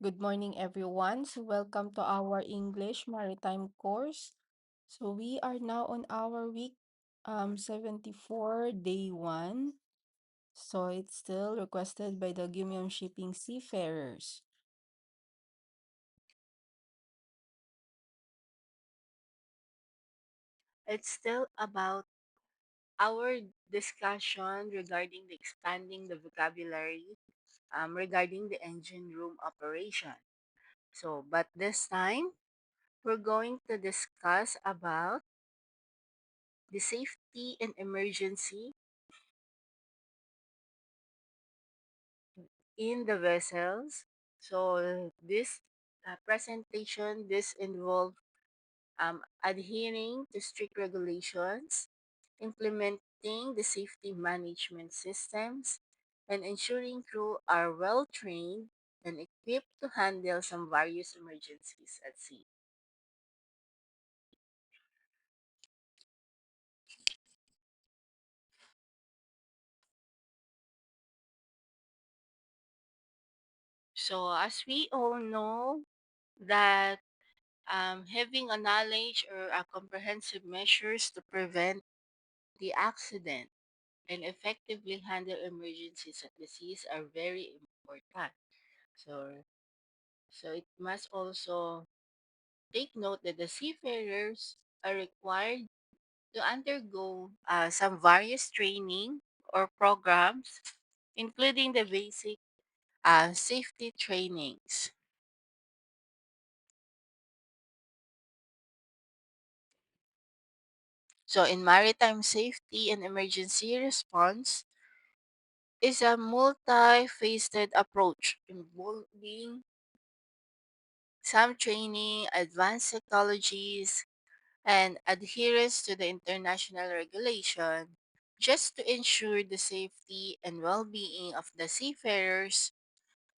Good morning, everyone. So, welcome to our English Maritime course. So, we are now on our week 74, day 1. So, it's still requested by the Gimion Shipping Seafarers. It's still about our discussion regarding the expanding the vocabulary regarding the engine room operation. But this time we're going to discuss about the safety and emergency in the vessels. So this presentation, this involves adhering to strict regulations, implementing the safety management systems, and ensuring crew are well trained and equipped to handle some various emergencies at sea. So, as we all know, that having a knowledge or a comprehensive measures to prevent the accident and effectively handle emergencies at the seas are very important. So, so it must also take note that the seafarers are required to undergo some various training or programs, including the basic safety trainings. So, in maritime safety and emergency response, is a multifaceted approach involving some training, advanced technologies, and adherence to the international regulation just to ensure the safety and well-being of the seafarers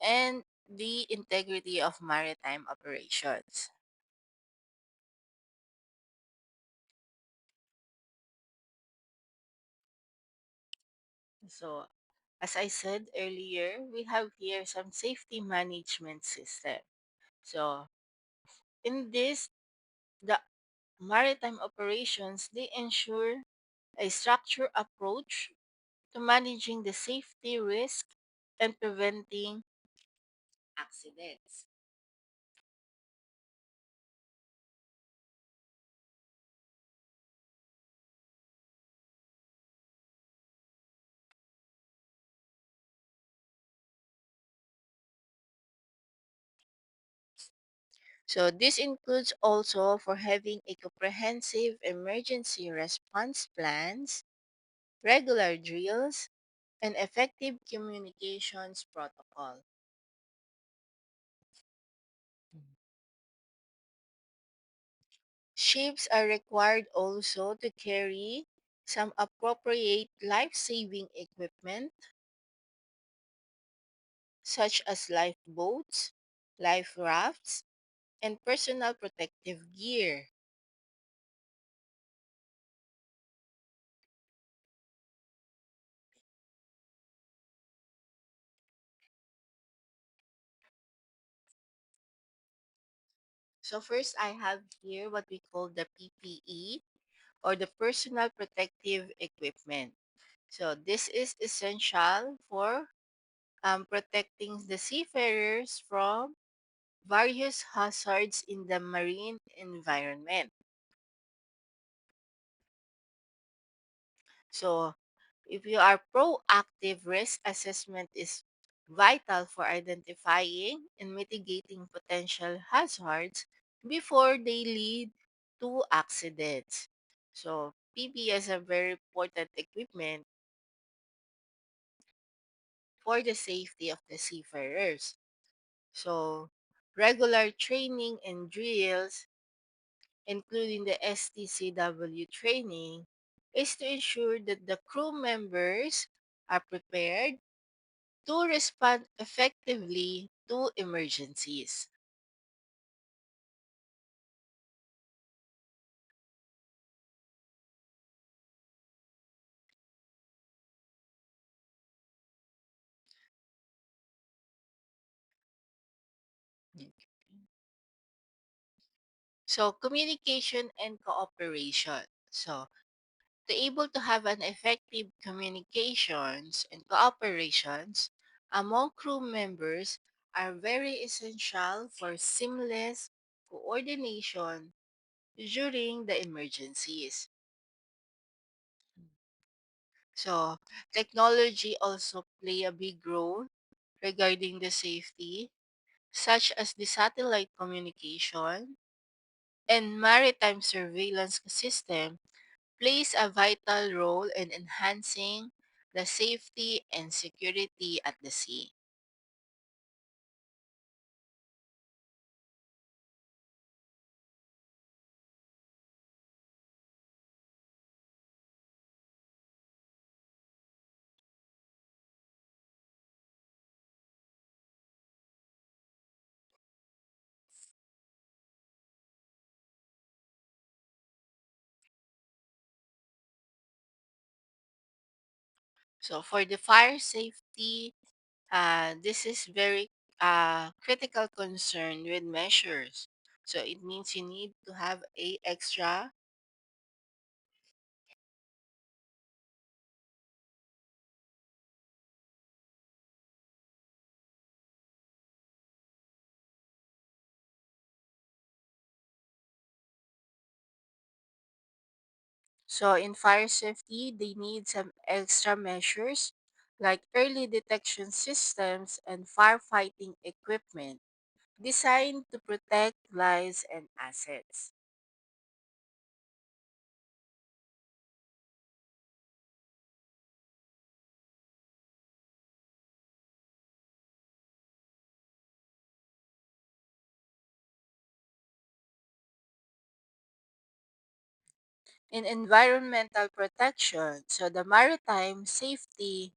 and the integrity of maritime operations. So, as I said earlier, we have here some safety management system. So, in this, the maritime operations, they ensure a structured approach to managing the safety risk and preventing accidents. So this includes also for having a comprehensive emergency response plans, regular drills, and effective communications protocol. Ships are required also to carry some appropriate life-saving equipment such as lifeboats, life rafts, and personal protective gear. So first I have here what we call the PPE or the personal protective equipment. So this is essential for protecting the seafarers from various hazards in the marine environment. So if you are proactive, risk assessment is vital for identifying and mitigating potential hazards before they lead to accidents. So PPE is a very important equipment for the safety of the seafarers. So, regular training and drills, including the STCW training, is to ensure that the crew members are prepared to respond effectively to emergencies. So communication and cooperation. So to able to have an effective communications and cooperations among crew members are very essential for seamless coordination during the emergencies. So technology also play a big role regarding the safety, such as the satellite communication and maritime surveillance system plays a vital role in enhancing the safety and security at the sea. So for the fire safety, this is very critical concern with measures. So it means you need to have a extra. So in fire safety, they need some extra measures like early detection systems and firefighting equipment designed to protect lives and assets. In environmental protection, so the maritime safety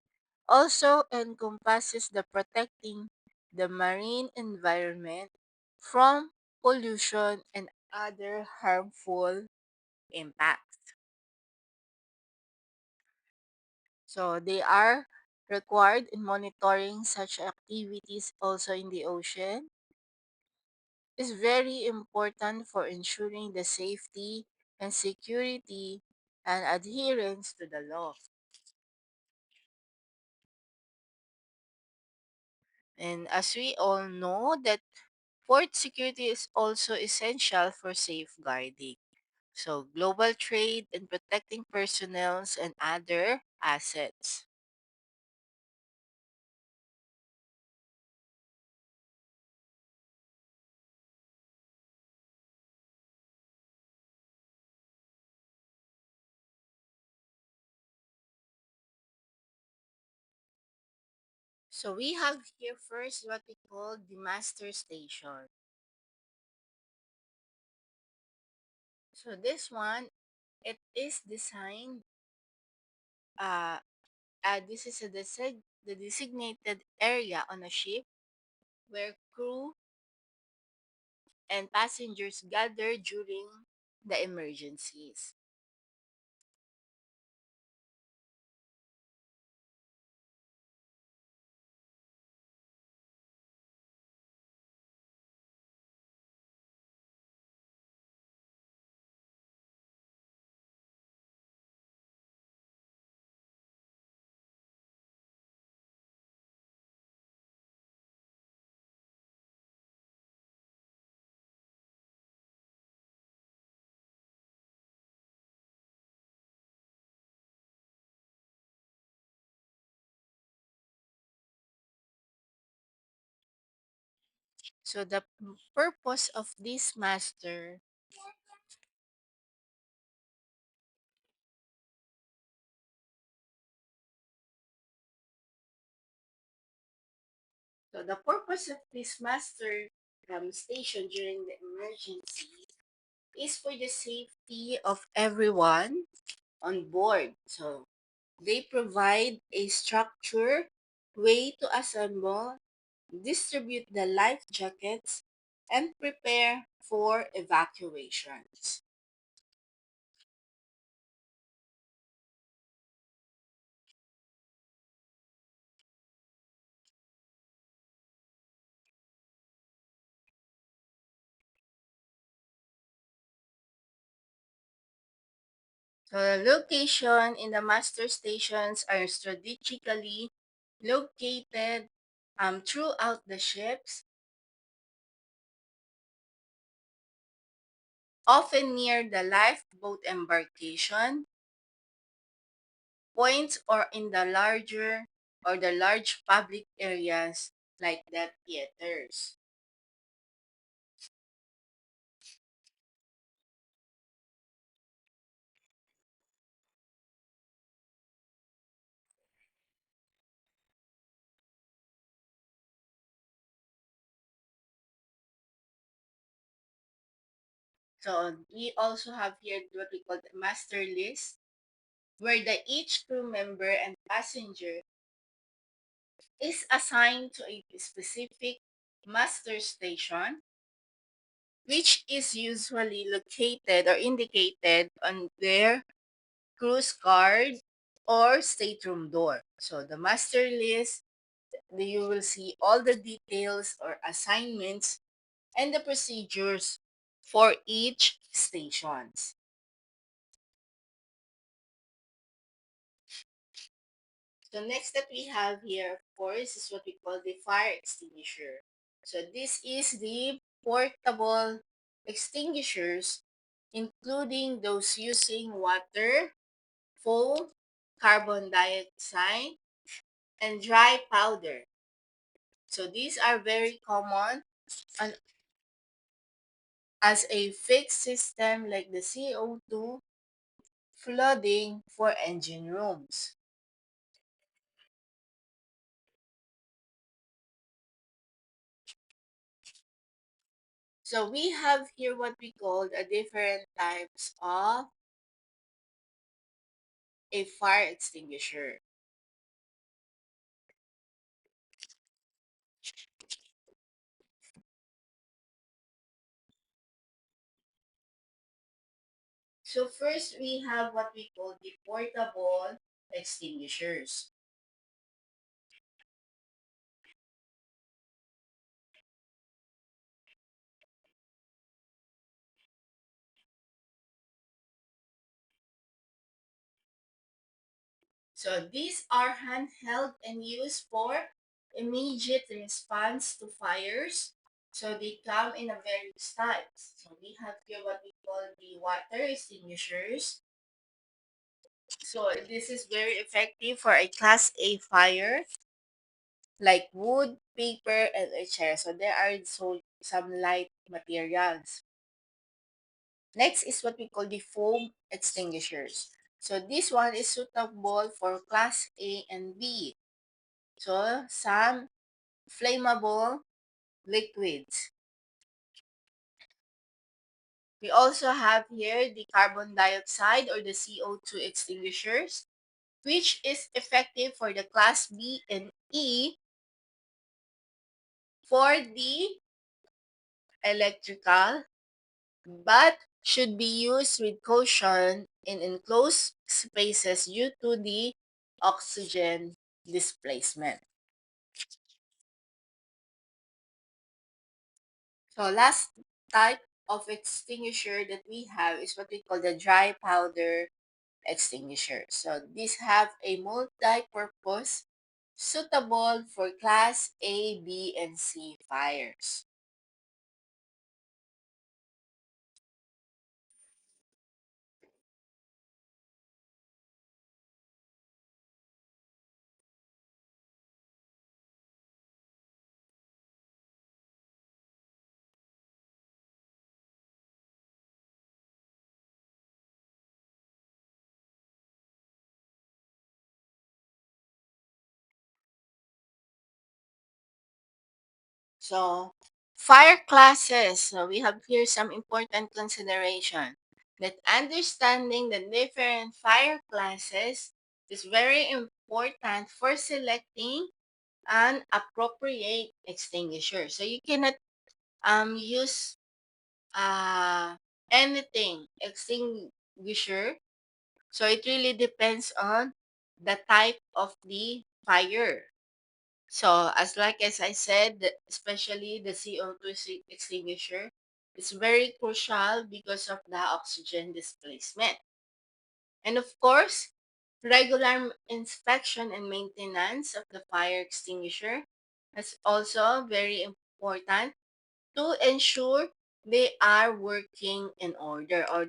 also encompasses the protecting the marine environment from pollution and other harmful impacts. So they are required in monitoring such activities also in the ocean is very important for ensuring the safety and security and adherence to the law. And as we all know that port security is also essential for safeguarding. So global trade and protecting personnels and other assets. So we have here first what we call the master station. So this one, it is designed, uh, this is the designated area on a ship where crew and passengers gather during the emergencies. So the purpose of this master, so the purpose of this master station during the emergency is for the safety of everyone on board. So they provide a structure way to assemble, distribute the life jackets, and prepare for evacuations. So the location in the master stations are strategically located throughout the ships, often near the lifeboat embarkation points or in the large public areas like the theaters. So we also have here what we call the master list, where each crew member and passenger is assigned to a specific master station, which is usually located or indicated on their cruise card or stateroom door. So the master list, you will see all the details or assignments and the procedures for each stations. So next that we have here, of course, is what we call the fire extinguisher. So this is the portable extinguishers, including those using water, foam, carbon dioxide, and dry powder. So these are very common and as a fixed system like the CO2 flooding for engine rooms. So we have here what we call a different types of a fire extinguisher. So first we have what we call the portable extinguishers. So these are handheld and used for immediate response to fires. So they come in a various types. So we have here what we call the water extinguishers. So this is very effective for a class A fire like wood, paper, and a chair. So there are some light materials. Next is what we call the foam extinguishers. So this one is suitable for class A and B. So some flammable liquids. We also have here the carbon dioxide or the CO2 extinguishers, which is effective for the class B and E for the electrical, but should be used with caution in enclosed spaces due to the oxygen displacement. So last type of extinguisher that we have is what we call the dry powder extinguisher. So these have a multi-purpose suitable for class A, B, and C fires. So fire classes. So we have here some important consideration that understanding the different fire classes is very important for selecting an appropriate extinguisher. So you cannot use uh anything extinguisher. So it really depends on the type of the fire. So as I said, especially the CO2 extinguisher, it's very crucial because of the oxygen displacement. And of course, regular inspection and maintenance of the fire extinguisher is also very important to ensure they are working in order or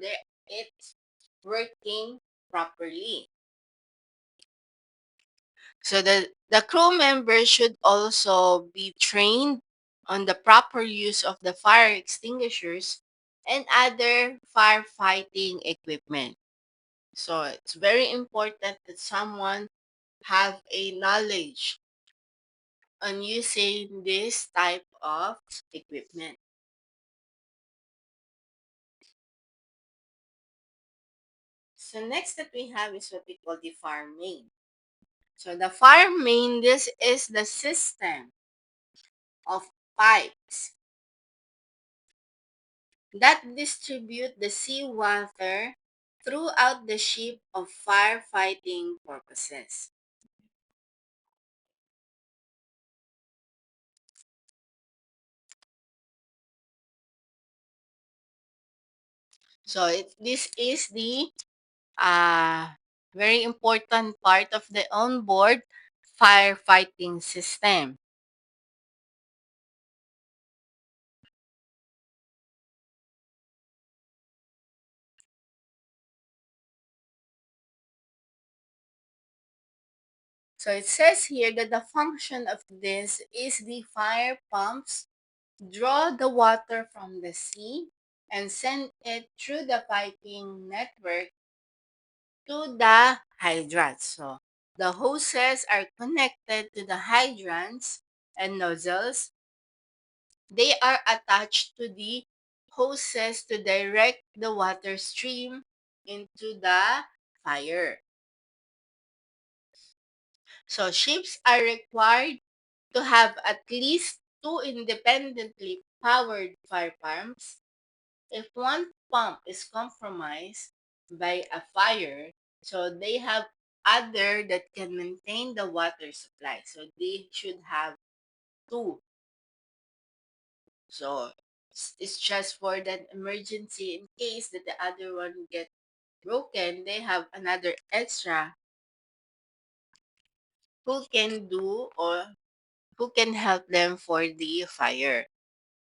it's working properly. So the crew members should also be trained on the proper use of the fire extinguishers and other firefighting equipment. So it's very important that someone have a knowledge on using this type of equipment. So next that we have is what we call the fire main. So the fire main, this is the system of pipes that distribute the seawater throughout the ship of firefighting purposes. So this is the uh, very important part of the onboard firefighting system. So it says here that the function of this is the fire pumps draw the water from the sea and send it through the piping network to the hydrants. So the hoses are connected to the hydrants and nozzles. They are attached to the hoses to direct the water stream into the fire. So ships are required to have at least two independently powered fire pumps. If one pump is compromised by a fire, so they have other that can maintain the water supply. So they should have two. So it's just for that emergency in case that the other one get broken, they have another extra who can do or who can help them for the fire.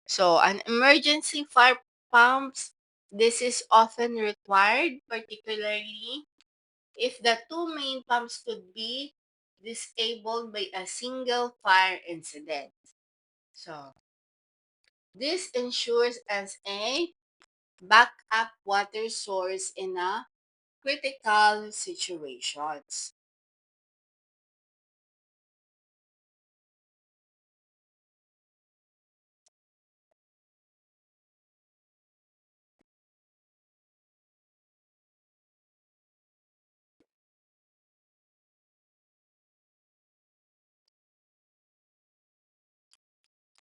So an emergency fire pumps, this is often required, particularly if the two main pumps could be disabled by a single fire incident. So this ensures as a backup water source in a critical situations.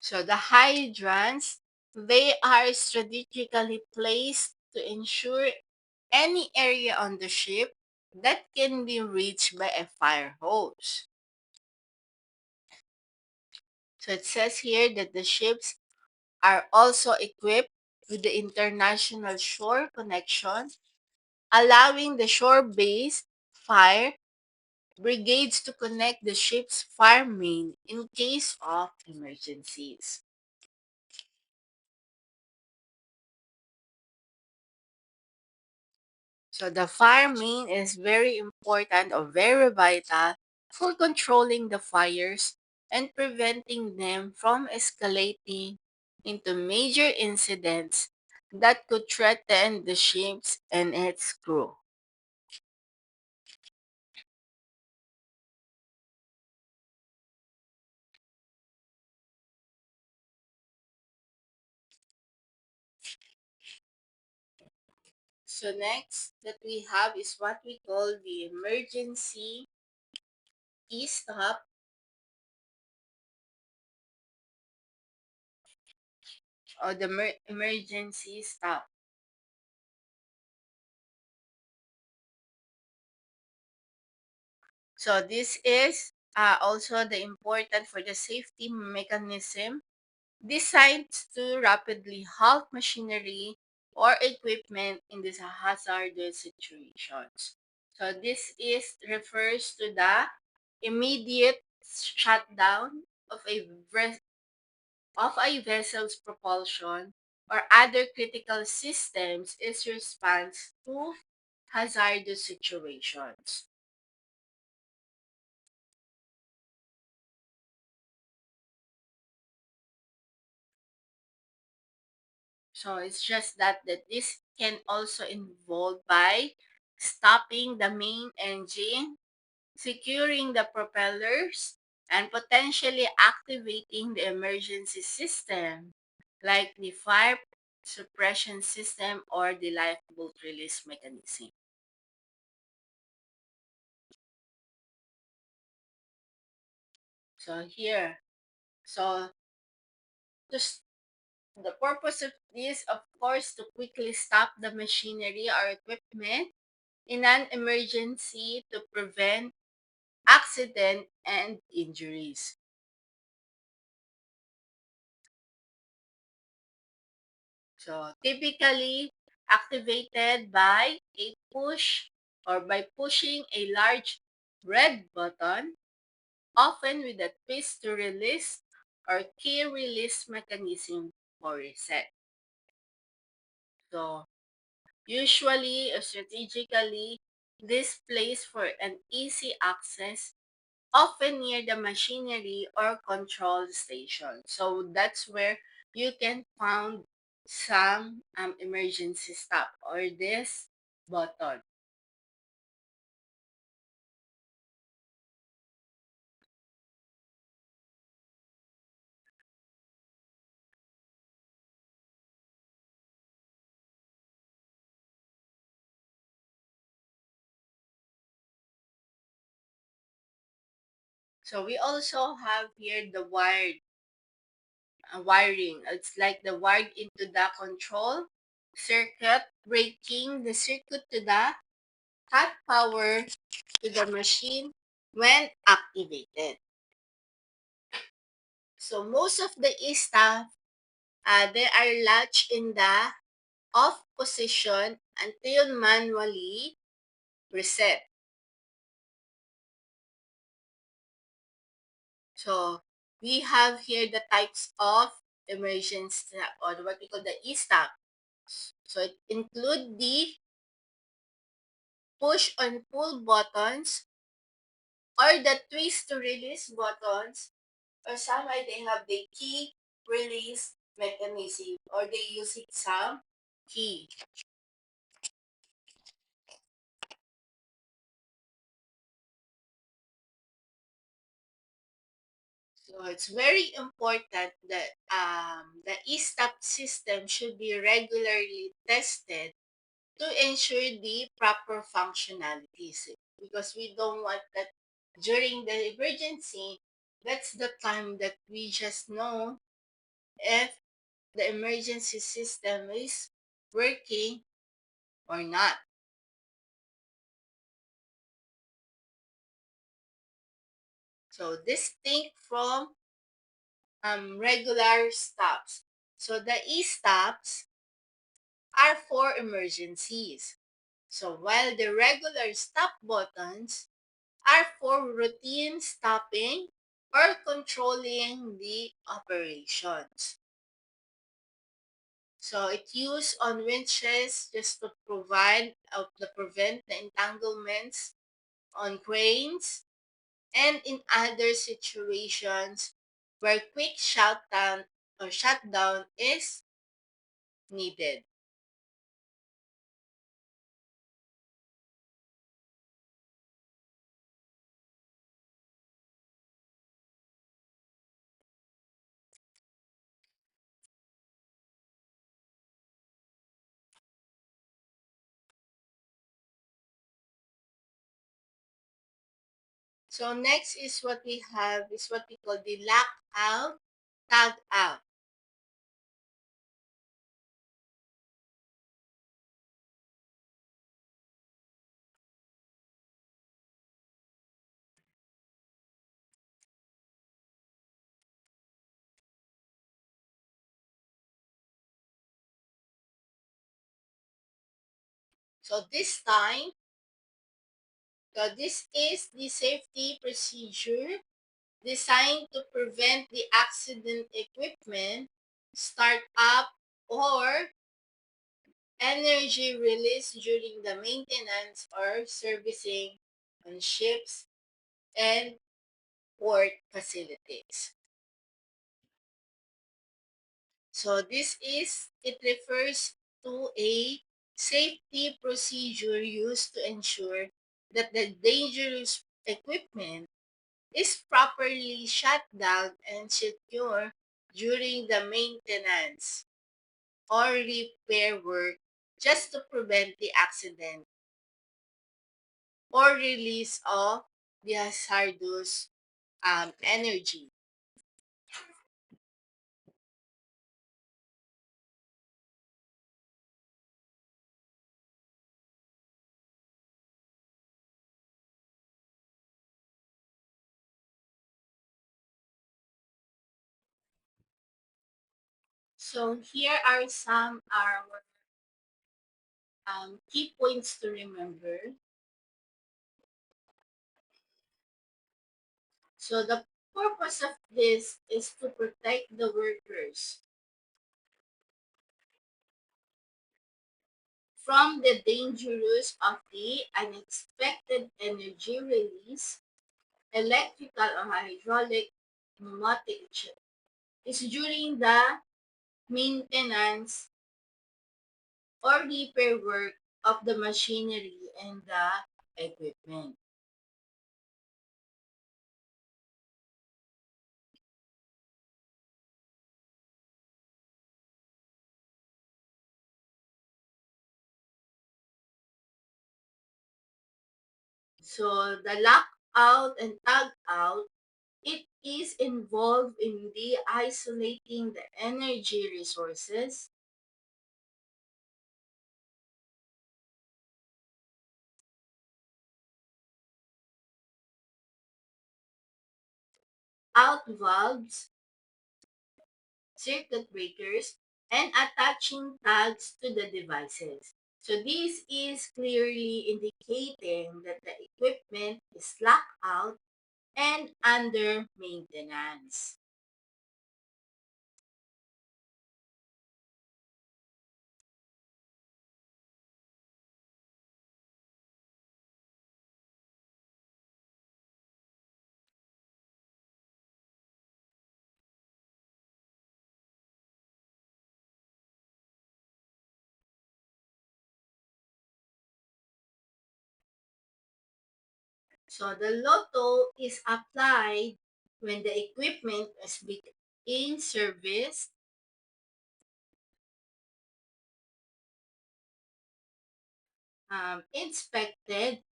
So the hydrants, they are strategically placed to ensure any area on the ship that can be reached by a fire hose. So it says here that the ships are also equipped with the international shore connection, allowing the shore-based fire brigades to connect the ship's fire main in case of emergencies. So the fire main is very important or very vital for controlling the fires and preventing them from escalating into major incidents that could threaten the ships and its crew. So next that we have is what we call the emergency e-stop or the emergency stop. So this is also the important for the safety mechanism designed to rapidly halt machinery or equipment in these hazardous situations. So this is refers to the immediate shutdown of a vessel's propulsion or other critical systems is response to hazardous situations. So it's just that this can also involve by stopping the main engine, securing the propellers, and potentially activating the emergency system like the fire suppression system or the lifeboat release mechanism. So here, so just the purpose of this, of course, to quickly stop the machinery or equipment in an emergency to prevent accident and injuries. So typically activated by a push or by pushing a large red button, often with a twist to release or key release mechanism for reset. So usually or strategically displaced for an easy access, often near the machinery or control station. So that's where you can find some emergency stop or this button. So we also have here the wiring. It's like the wired into the control circuit, breaking the circuit to the hot power to the machine when activated. So most of the staff, they are latched in the off position until manually reset. So we have here the types of emergency stop or what we call the e-stop. So it include the push and pull buttons or the twist to release buttons, or sometimes they have the key release mechanism or they using some key. So it's very important that the e-stop system should be regularly tested to ensure the proper functionalities, because we don't want that during the emergency, that's the time that we just know if the emergency system is working or not. So distinct from regular stops. So the e-stops are for emergencies. So while the regular stop buttons are for routine stopping or controlling the operations. So it's used on winches just to provide the prevent the entanglements on cranes and in other situations where quick shutdown is needed. So next is what we have is what we call the lockout tag out. So this time So this is the safety procedure designed to prevent the accident equipment, start up, or energy release during the maintenance or servicing on ships and port facilities. So it refers to a safety procedure used to ensure that the dangerous equipment is properly shut down and secure during the maintenance or repair work just to prevent the accident or release of the hazardous energy. So here are some our key points to remember. So the purpose of this is to protect the workers from the dangers of the unexpected energy release, electrical or hydraulic, pneumatic, is during the maintenance or repair work of the machinery and the equipment. So the lockout and tag out, it is involved in the isolating the energy resources, out valves, circuit breakers, and attaching tags to the devices. So this is clearly indicating that the equipment is locked out and under maintenance. So the lotto is applied when the equipment is being serviced, inspected,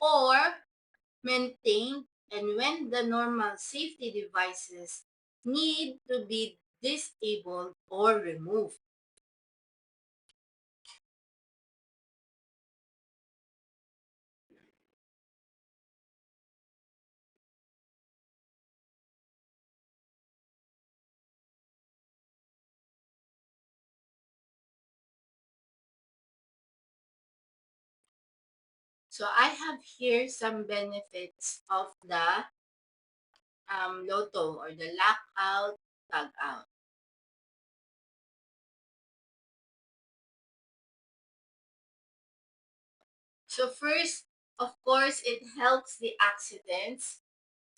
or maintained, and when the normal safety devices need to be disabled or removed. So I have here some benefits of the lotto or the lockout tag out. So first, of course, it helps the accidents,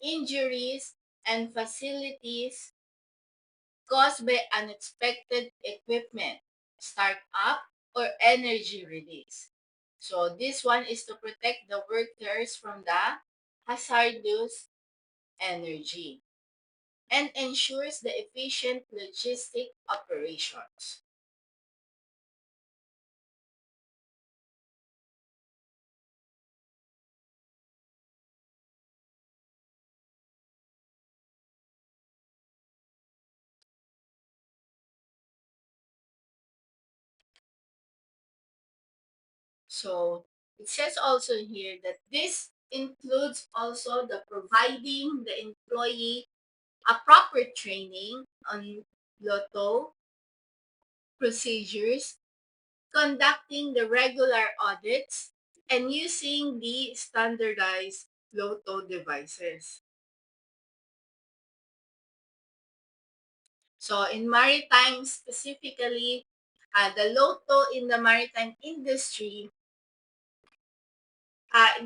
injuries, and facilities caused by unexpected equipment, startup, or energy release. So this one is to protect the workers from the hazardous energy and ensures the efficient logistic operations. So it says also here that this includes also the providing the employee a proper training on lotto procedures, conducting the regular audits, and using the standardized LOTO devices. So in maritime specifically, the LOTO in the maritime industry,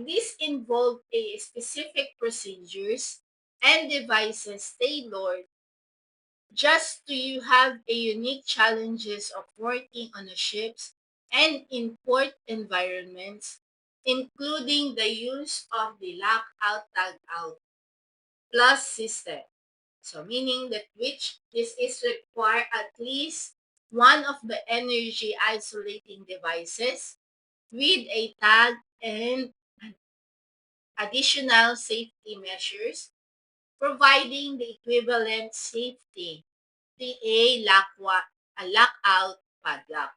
this involved a specific procedures and devices tailored just to you have a unique challenges of working on the ships and in port environments, including the use of the lockout tag out plus system. So meaning that which this is require at least one of the energy isolating devices with a tag and additional safety measures, providing the equivalent safety to a lockout padlock.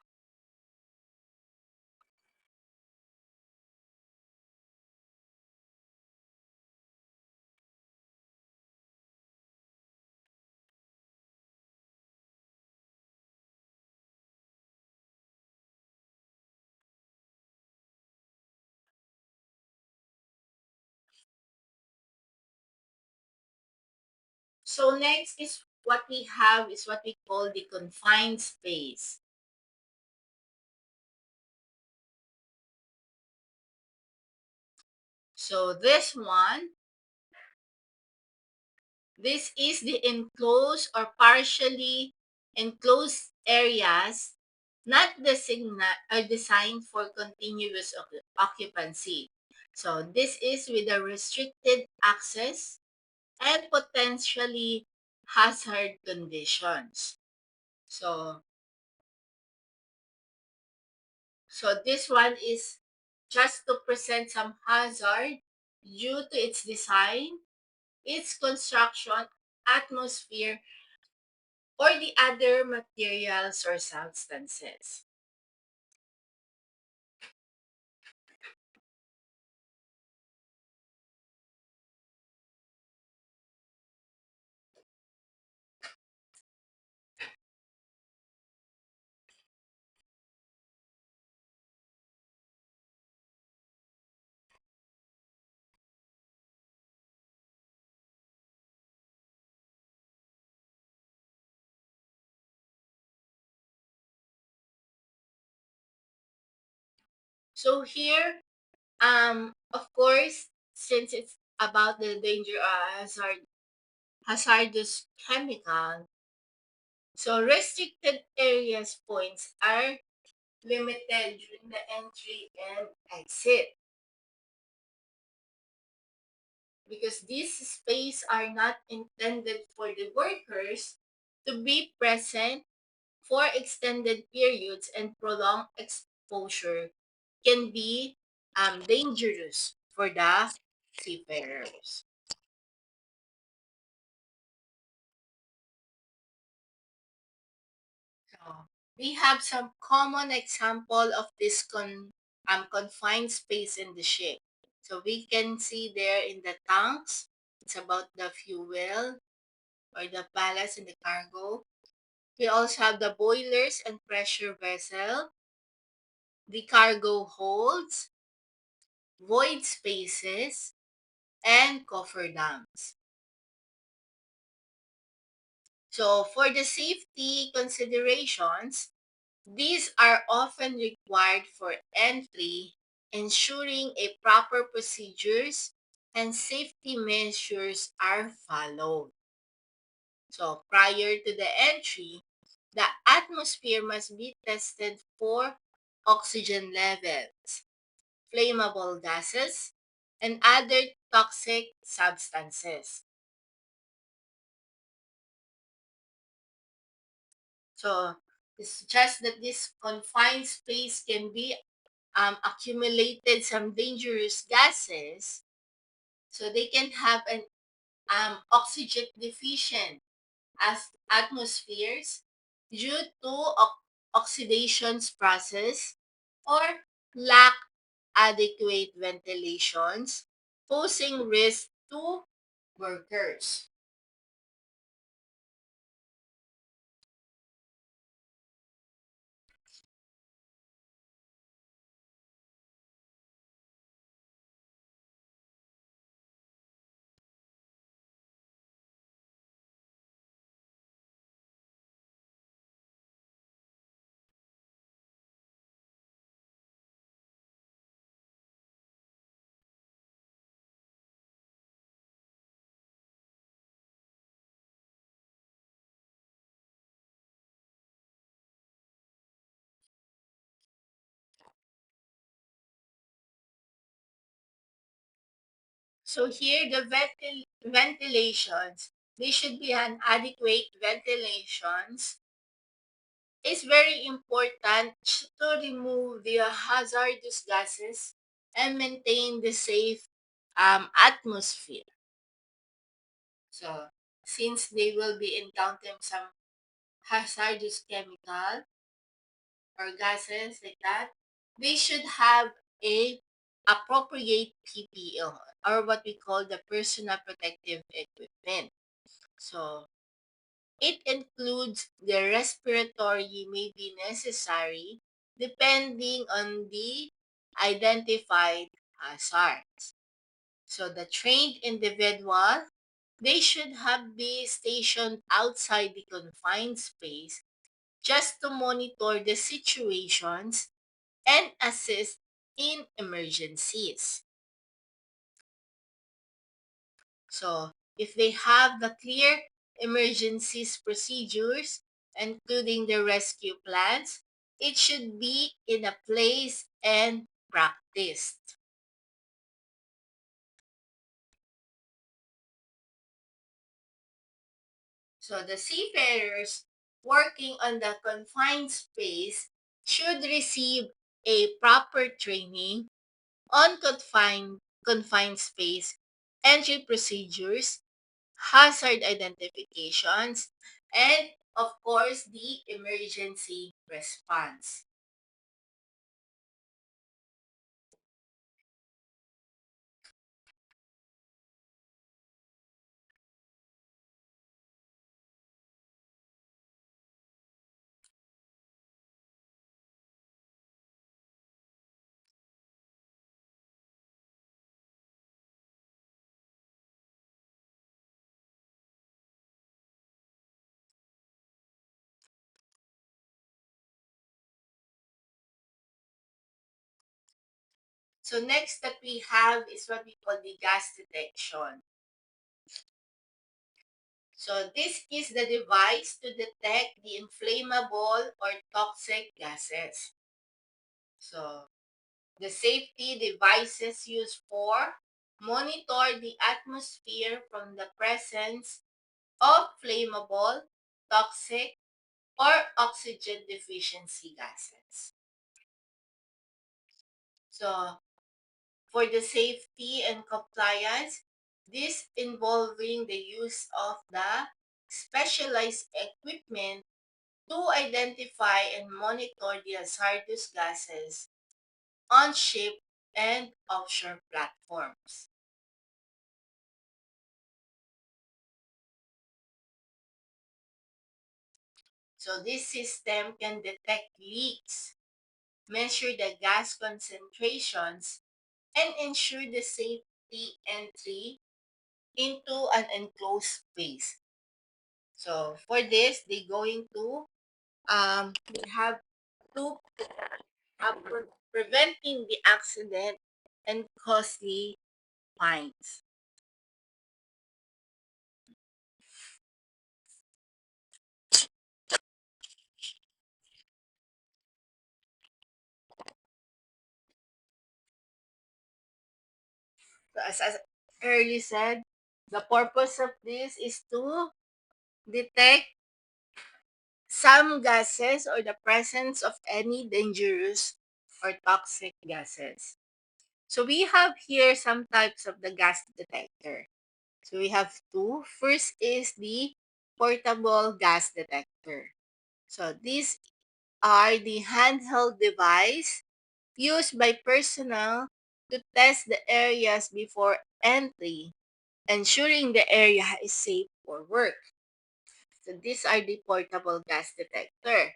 So next is what we have is what we call the confined space. So this is the enclosed or partially enclosed areas not designed for continuous occupancy. So this is with a restricted access and potentially hazard conditions. So so this one is just to present some hazard due to its design, its construction, atmosphere, or the other materials or substances. So here, of course, since it's about the danger hazardous chemical, so restricted areas points are limited during the entry and exit because these spaces are not intended for the workers to be present for extended periods, and prolonged exposure can be dangerous for the seafarers. So we have some common example of this confined space in the ship. So we can see there in the tanks, it's about the fuel or the ballast in the cargo. We also have the boilers and pressure vessel, the cargo holds, void spaces, and cofferdams. So for the safety considerations, these are often required for entry, ensuring a proper procedures and safety measures are followed. So prior to the entry, the atmosphere must be tested for oxygen levels, flammable gases, and other toxic substances. So it's just that this confined space can be accumulated some dangerous gases, so they can have an oxygen deficient as atmospheres due to oxidations process or lack adequate ventilations, posing risk to workers. So here the ventilations, they should be an adequate ventilations. It's very important to remove the hazardous gases and maintain the safe atmosphere. So since they will be encountering some hazardous chemical or gases like that, they should have a appropriate PPE or what we call the personal protective equipment. So it includes the respiratory may be necessary depending on the identified hazards. So the trained individual, they should have be stationed outside the confined space just to monitor the situations and assist in emergencies. So, if they have the clear emergencies procedures, including the rescue plans, it should be in a place and practiced. So, the seafarers working on the confined space should receive a proper training on confined space entry procedures, hazard identifications, and of course, the emergency response. So next that we have is what we call the gas detection. So this is the device to detect the inflammable or toxic gases. So the safety devices used for monitor the atmosphere from the presence of flammable, toxic, or oxygen deficiency gases. So, for the safety and compliance, this involving the use of the specialized equipment to identify and monitor the hazardous gases on ship and offshore platforms. So this system can detect leaks, measure the gas concentrations, and ensure the safety entry into an enclosed space. So for this, they going to they have to preventing the accident and costly fines. So as earlier said, the purpose of this is to detect some gases or the presence of any dangerous or toxic gases. So we have here some types of the gas detector. So we have two. First is the portable gas detector. So these are the handheld device used by personnel to test the areas before entry, ensuring the area is safe for work. So these are the portable gas detector.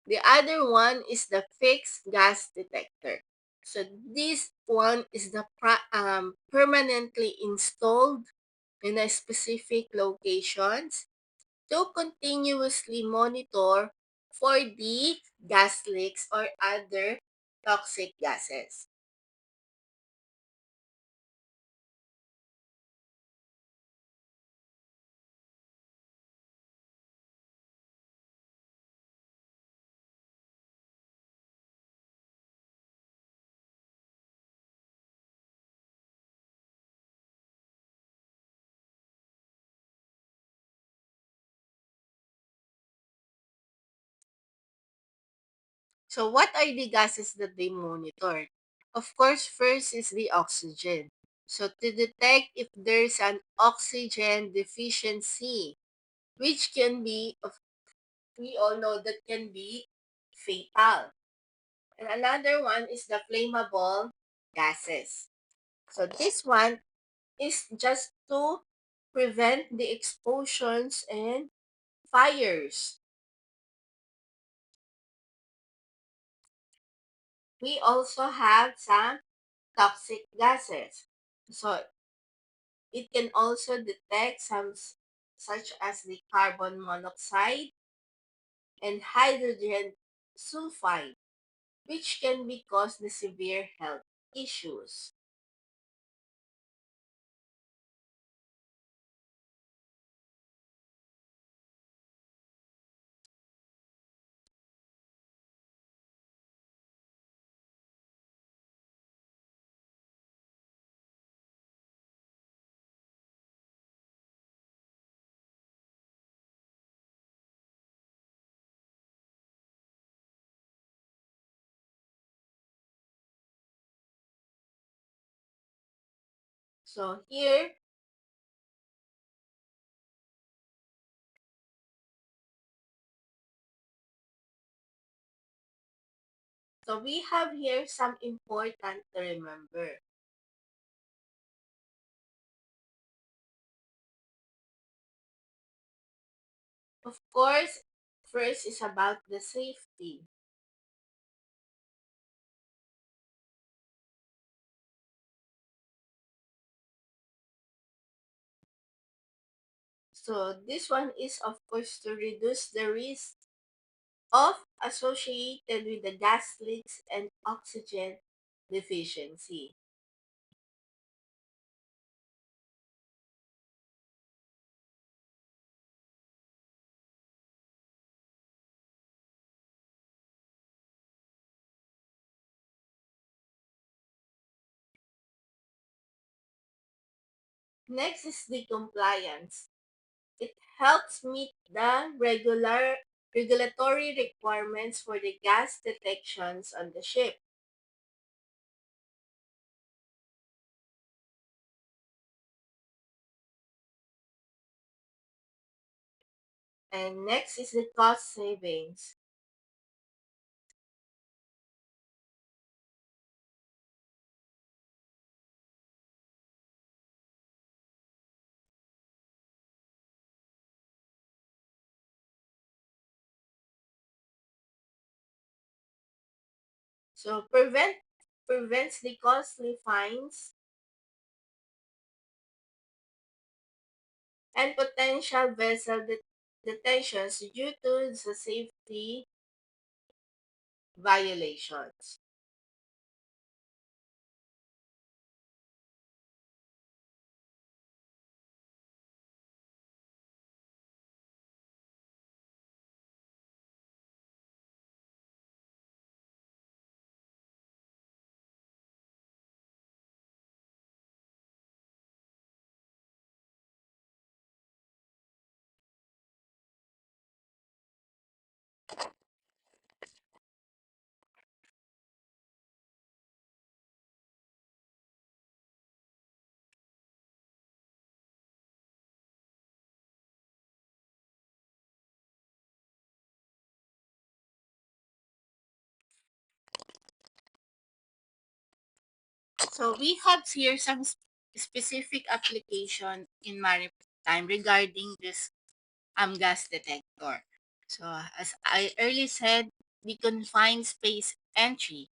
The other one is the fixed gas detector. So this one is the permanently installed in a specific locations to continuously monitor for the gas leaks or other toxic gases. So what are the gases that they monitored? Of course, first is the oxygen. So to detect if there's an oxygen deficiency, which can be, we all know that can be fatal. And another one is the flammable gases. So this one is just to prevent the explosions and fires. We also have some toxic gases. So it can also detect some such as the carbon monoxide and hydrogen sulfide, which can be cause the severe health issues. So here, so we have here some important to remember. Of course, first is about the safety. So this one is of course to reduce the risk of associated with the gas leaks and oxygen deficiency. Next is the compliance. It helps meet the regulatory requirements for the gas detections on the ship. And next is the cost savings. So prevents the costly fines and potential vessel detentions due to the safety violations. So we have here some specific application in maritime regarding this gas detector. So as I earlier said, the confined space entry.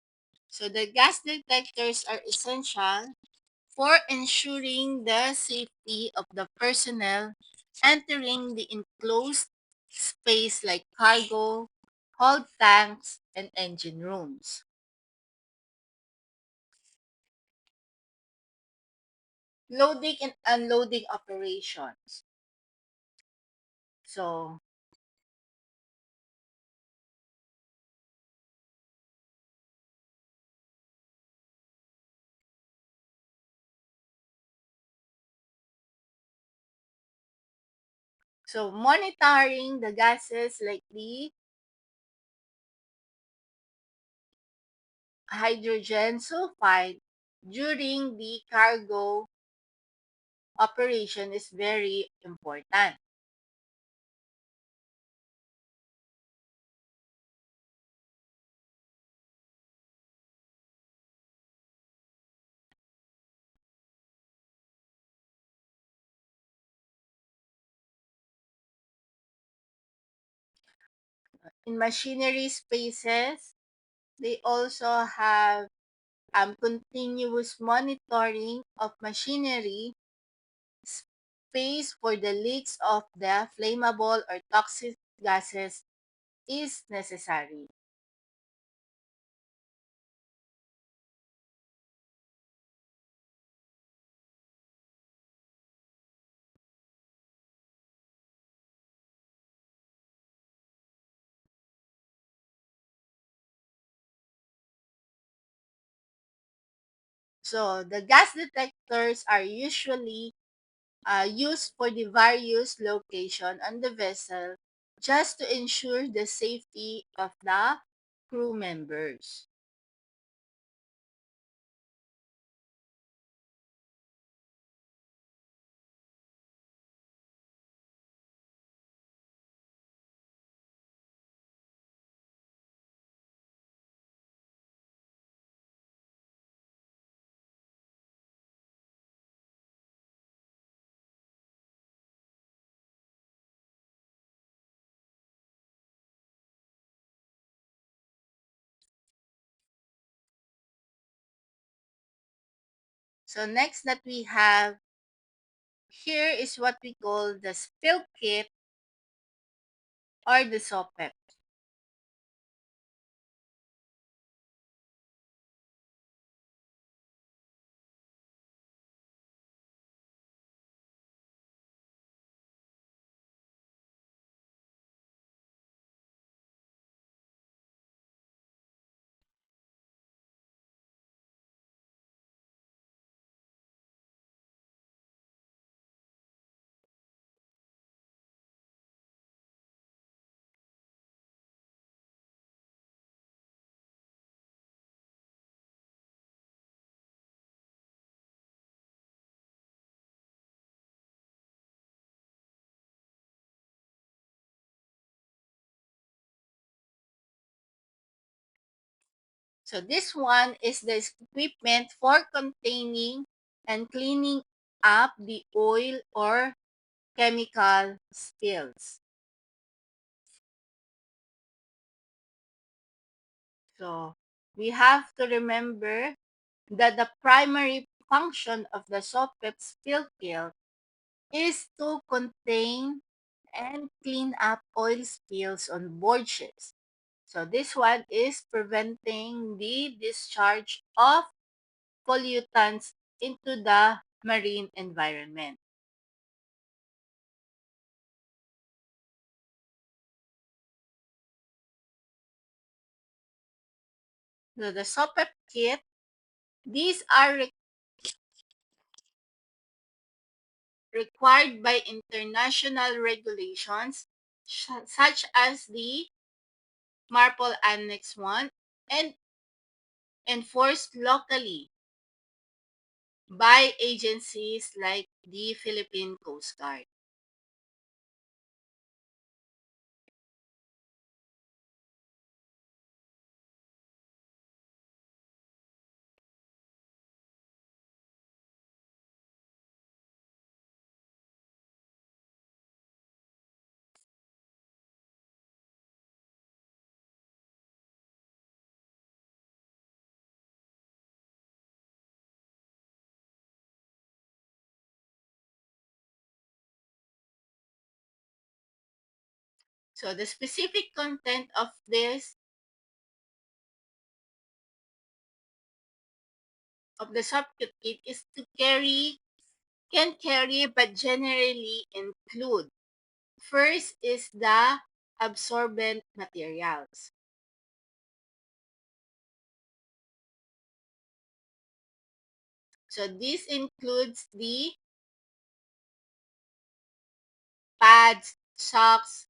So the gas detectors are essential for ensuring the safety of the personnel entering the enclosed space like cargo, hold tanks, and engine rooms. Loading and unloading operations. So, so monitoring the gases like the hydrogen sulfide during the cargo operation is very important. In machinery spaces, they also have continuous monitoring of machinery space for the leaks of the flammable or toxic gases is necessary. So the gas detectors are usually used for the various location on the vessel just to ensure the safety of the crew members. So next that we have here is what we call the spill kit or the SOPEP. So this one is the equipment for containing and cleaning up the oil or chemical spills. So we have to remember that the primary function of the SOPEP spill kit is to contain and clean up oil spills on board ships. So this one is preventing the discharge of pollutants into the marine environment. So the SOPEP kit, these are required by international regulations such as the MARPOL Annex 1 and enforced locally by agencies like the Philippine Coast Guard. So the specific content of the SOPEP kit is to carry can carry but generally include. First is the absorbent materials. So this includes the pads, socks,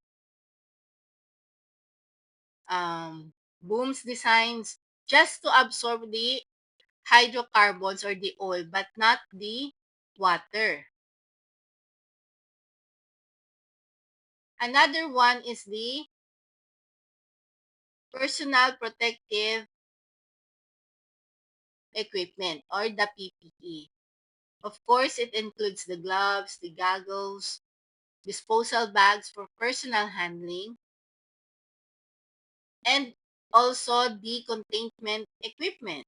booms designs, just to absorb the hydrocarbons or the oil, but not the water. Another one is the personal protective equipment or the PPE. Of course, it includes the gloves, the goggles, disposal bags for personal handling, and also the containment equipment.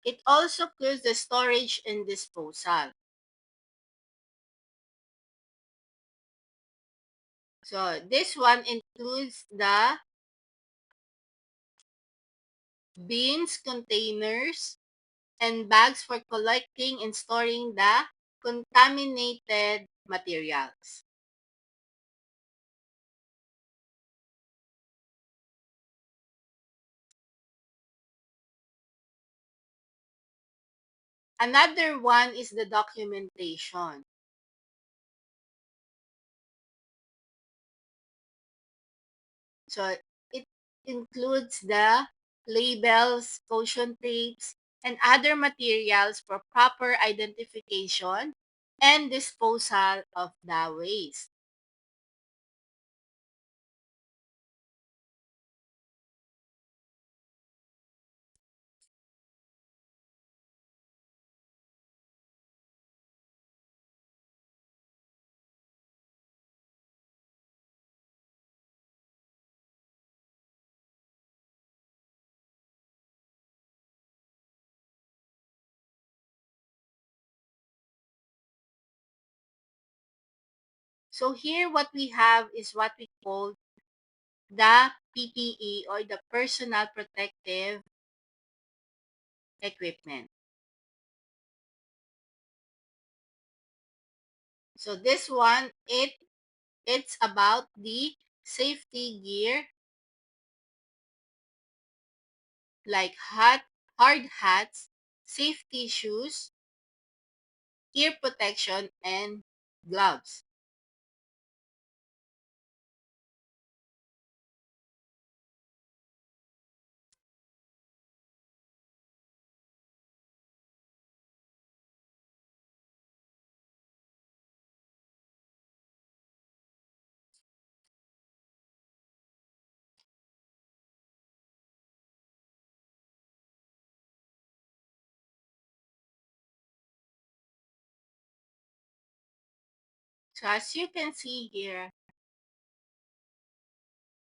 It also includes the storage and disposal. So this one includes the bins, containers, and bags for collecting and storing the contaminated materials. Another one is the documentation. So it includes the labels, caution tapes, and other materials for proper identification and disposal of the waste. So here what we have is what we call the PPE or the personal protective equipment. So this one it's about the safety gear like hard hats, safety shoes, ear protection, and gloves. So as you can see here,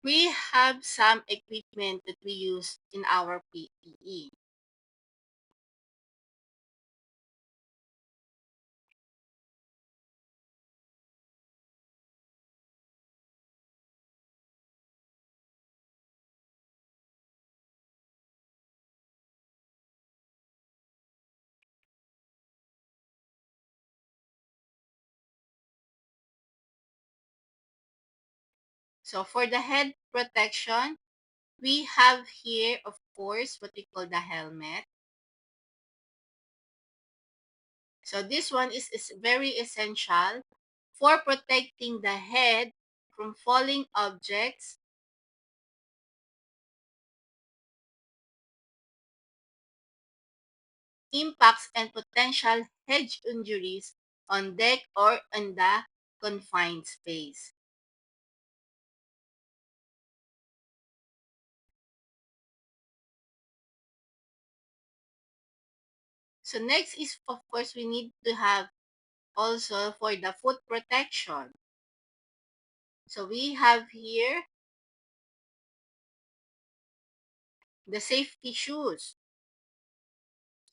we have some equipment that we use in our PPE. So for the head protection, we have here, of course, what we call the helmet. So this one is very essential for protecting the head from falling objects, impacts, and potential head injuries on deck or in the confined space. So next is, of course, we need to have also for the foot protection. So we have here the safety shoes.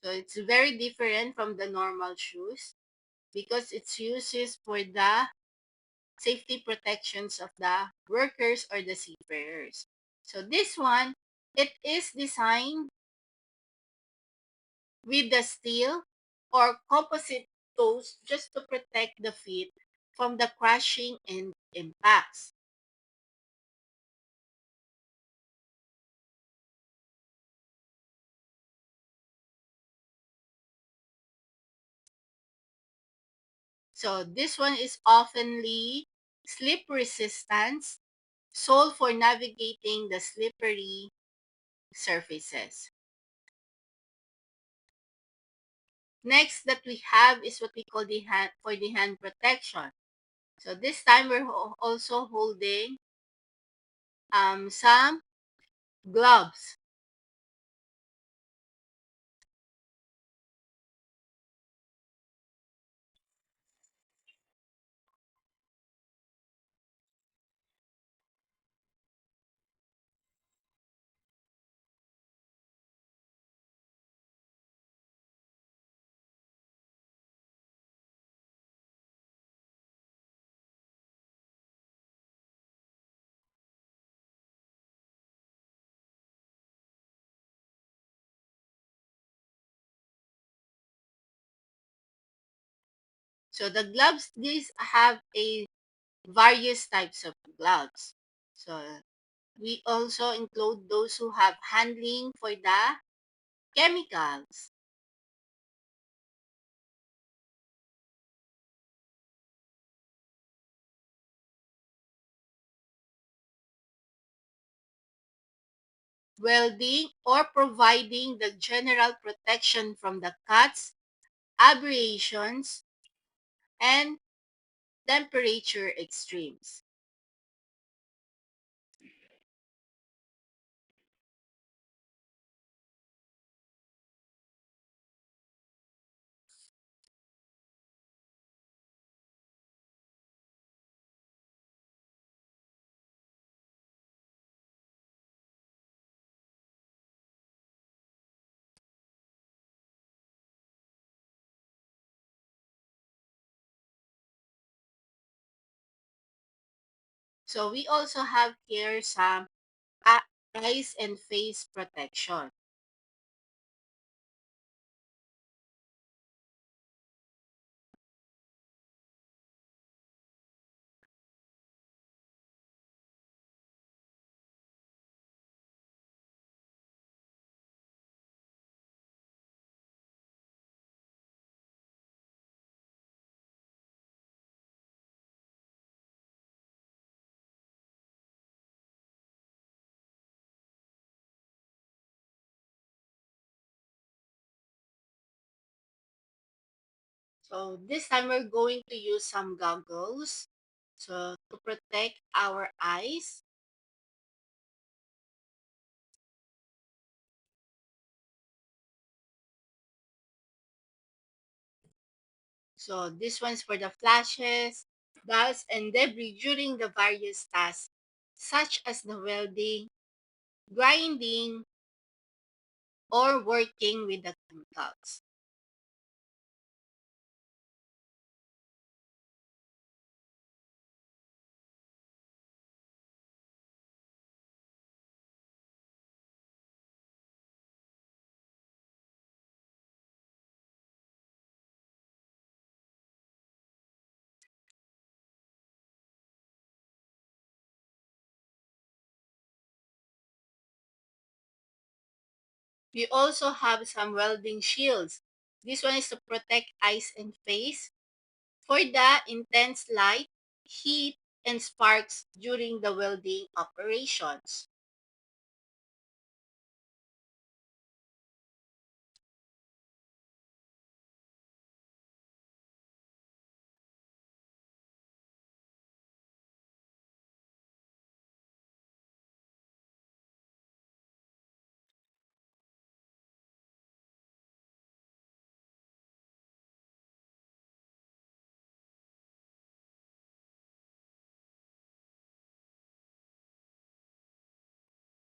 So it's very different from the normal shoes because it's uses for the safety protections of the workers or the seafarers. So this one, it is designed with the steel. or composite toes just to protect the feet from the crashing and impacts. So this one is oftenly slip resistance, sold for navigating the slippery surfaces. Next that we have is what we call the hand protection. So this time we're also holding some gloves. So the gloves, these have a various types of gloves. So we also include those who have handling for the chemicals, welding, or providing the general protection from the cuts, abrasions, and temperature extremes. So we also have here some a- eyes and face protection. So this time we're going to use some goggles so to protect our eyes. So this one's for the flashes, dust, and debris during the various tasks, such as the welding, grinding, or working with the chemicals. We also have some welding shields. This one is to protect eyes and face for the intense light, heat, and sparks during the welding operations.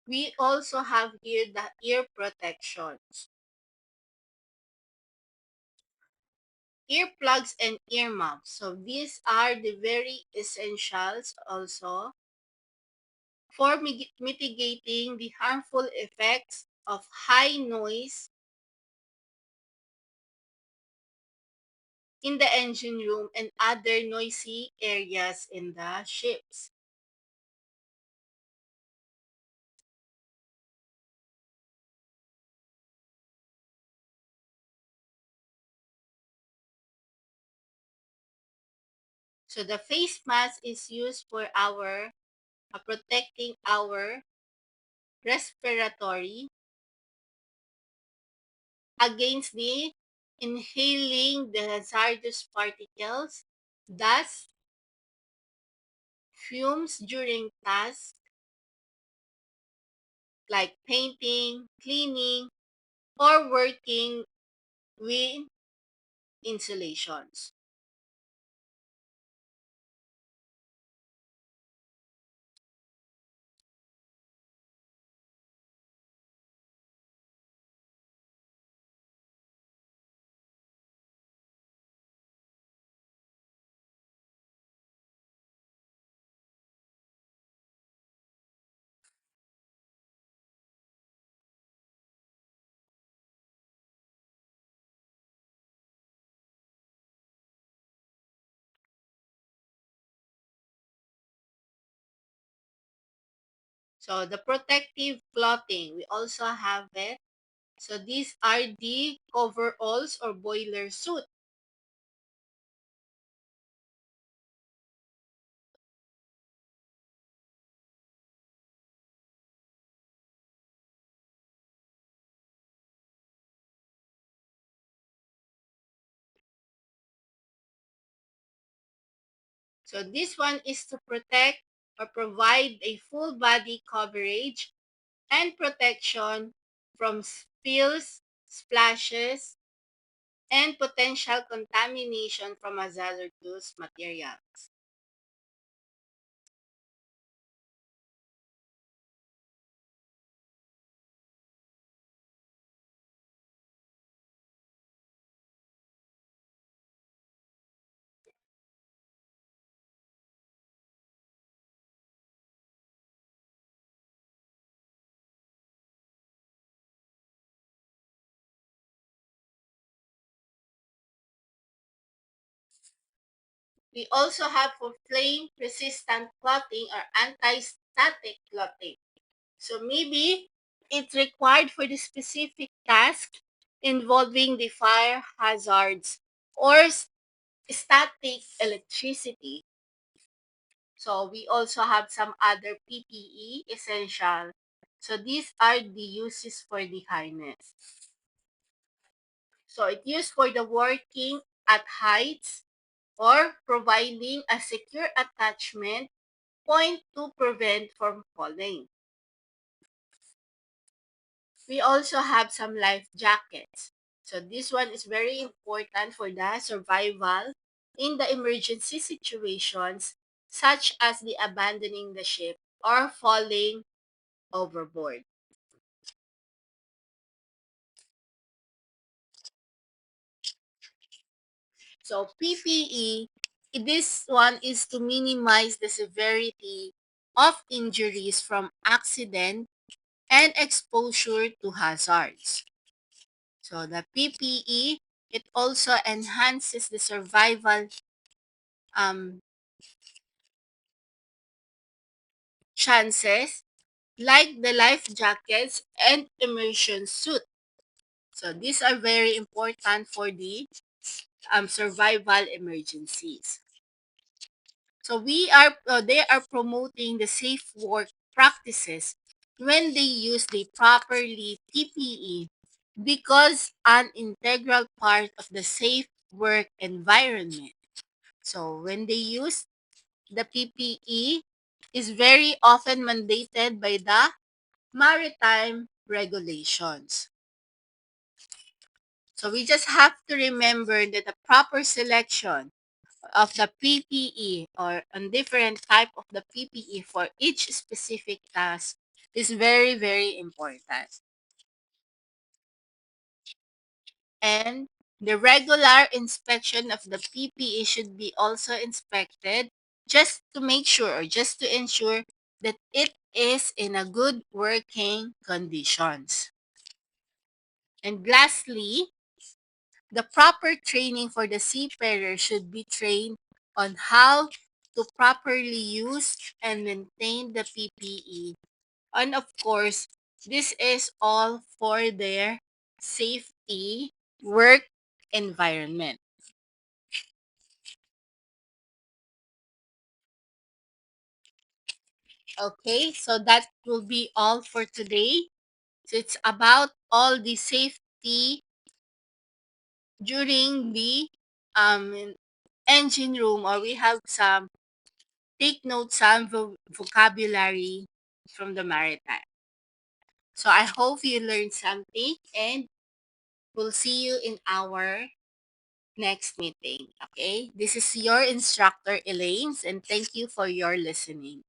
We also have here the ear protections, earplugs and ear muffs. So these are the very essentials also for mitigating the harmful effects of high noise in the engine room and other noisy areas in the ships. So the face mask is used for our protecting our respiratory against the inhaling the hazardous particles, dust, fumes during tasks like painting, cleaning, or working with insulations. So the protective clothing, we also have it. So these are the coveralls or boiler suit. So this one is to protect or provide a full body coverage and protection from spills, splashes, and potential contamination from hazardous materials. We also have for flame resistant clothing or anti-static clothing. So maybe it's required for the specific task involving the fire hazards or static electricity. So we also have some other PPE essential. So these are the uses for the harness. So it's used for the working at heights or providing a secure attachment point to prevent from falling. We also have some life jackets. So this one is very important for the survival in the emergency situations such as the abandoning the ship or falling overboard. So PPE, this one is to minimize the severity of injuries from accident and exposure to hazards. So the PPE, it also enhances the survival um, chances like the life jackets and immersion suit. So these are very important for the survival emergencies. So they are promoting the safe work practices when they use the properly PPE because an integral part of the safe work environment. So when they use the PPE is very often mandated by the maritime regulations. So we just have to remember that the proper selection of the PPE or on different type of the PPE for each specific task is very, very important. And the regular inspection of the PPE should be also inspected just to make sure or just to ensure that it is in a good working conditions. And lastly, The proper training for the seafarer should be trained on how to properly use and maintain the PPE. And of course, this is all for their safety work environment. Okay, so that will be all for today. So it's about all the safety during the engine room, or we have some take note some vocabulary from the maritime. So I hope you learned something, and we'll see you in our next meeting. Okay, this is your instructor Elaine, and thank you for your listening.